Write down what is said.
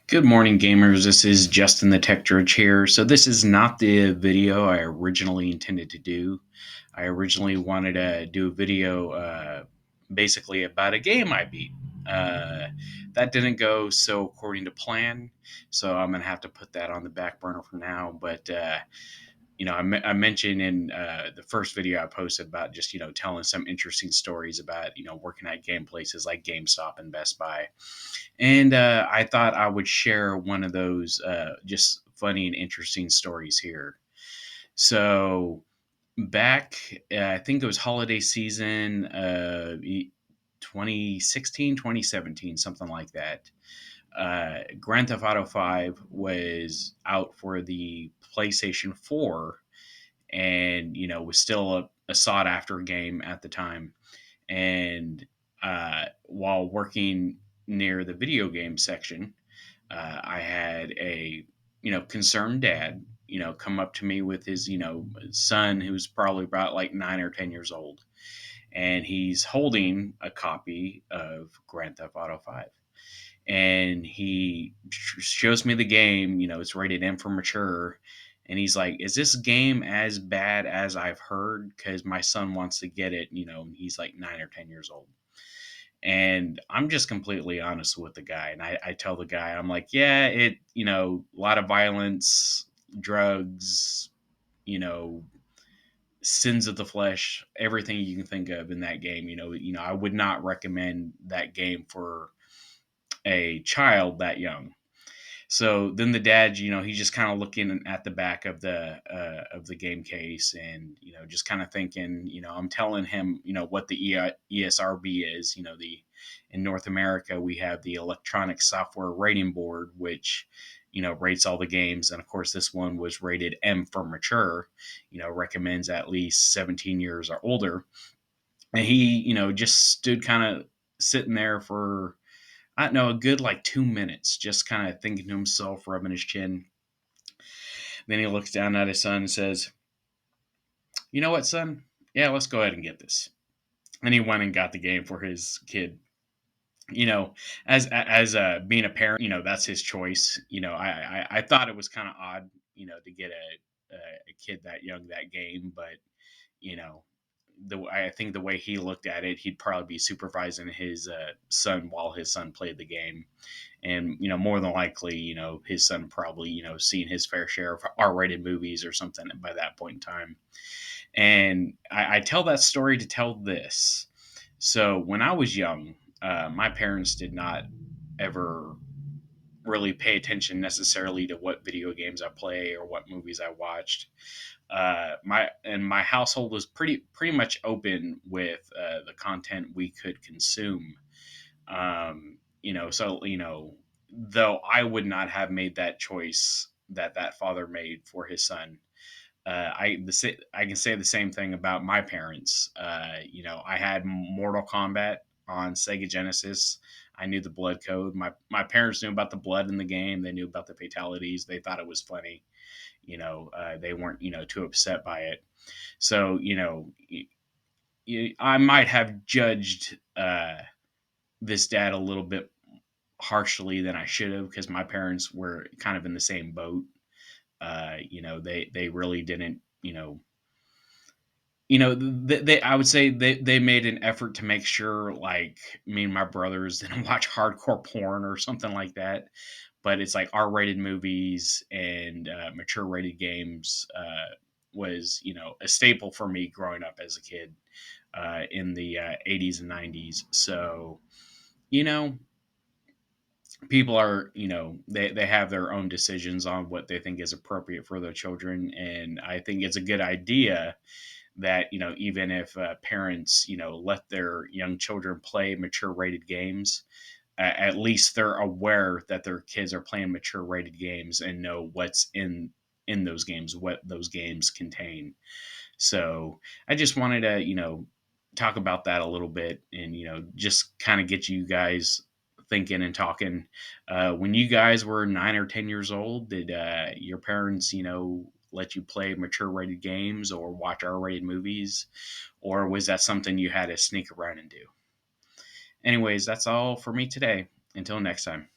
Good morning, gamers. This is Justin the Tech Drudge here. So, this is not the video I originally intended to do. I originally wanted to do a video basically about a game I beat. Uh, that didn't go so according to plan, so I'm going to have to put that on the back burner for now. But I mentioned in the first video I posted about just telling some interesting stories about working at game places like GameStop and Best Buy, and I thought I would share one of those just funny and interesting stories here. So back, I think it was holiday season, 2016, 2017, something like that. Grand Theft Auto 5 was out for the PlayStation 4, and was still a sought after game at the time. And while working near the video game section, I had a concerned dad come up to me with his son, who's probably about like 9 or 10 years old, and he's holding a copy of Grand Theft Auto 5, and he shows me the game. It's rated M for mature, and he's like, "Is this game as bad as I've heard? Because my son wants to get it." And he's like 9 or 10 years old. And I'm just completely honest with the guy. And I tell the guy, I'm like, yeah, a lot of violence, drugs, you know, sins of the flesh, everything you can think of in that game. I would not recommend that game for a child that young. So then the dad, he's just kind of looking at the back of the game case, and just kind of thinking, I'm telling him, what the ESRB is. The In North America we have the Electronic Software Rating Board, which rates all the games, and of course this one was rated M for mature. Recommends at least 17 years or older, and he just stood kind of sitting there for I don't know, a good like 2 minutes, just kind of thinking to himself, rubbing his chin. Then he looks down at his son and says, "You know what, son? Yeah, let's go ahead and get this." And he went and got the game for his kid. You know, as being a parent, that's his choice. I thought it was kind of odd, to get a kid that young that game, but you know, I think the way he looked at it, he'd probably be supervising his son while his son played the game, and more than likely, his son probably seen his fair share of R-rated movies or something by that point in time. And I tell that story to tell this. So when I was young, my parents did not ever really pay attention necessarily to what video games I play or what movies I watched. My household was pretty much open with the content we could consume. So though I would not have made that choice that father made for his son. I can say the same thing about my parents. I had Mortal Kombat on Sega Genesis. I knew the blood code. My parents knew about the blood in the game. They knew about the fatalities. They thought it was funny. They weren't too upset by it. So I might have judged this dad a little bit harshly than I should have, because my parents were kind of in the same boat. They really didn't. They I would say they made an effort to make sure like me and my brothers didn't watch hardcore porn or something like that. But it's like R-rated movies and mature rated games was a staple for me growing up as a kid in the 80s and 90s. So you know people are they have their own decisions on what they think is appropriate for their children, and I think it's a good idea that even if parents let their young children play mature rated games, at least they're aware that their kids are playing mature rated games and know what's in those games, what those games contain. So I just wanted to talk about that a little bit, and just kind of get you guys thinking and talking. When you guys were 9 or 10 years old, did your parents let you play mature rated games or watch R rated movies, or was that something you had to sneak around and do? Anyways, that's all for me today. Until next time.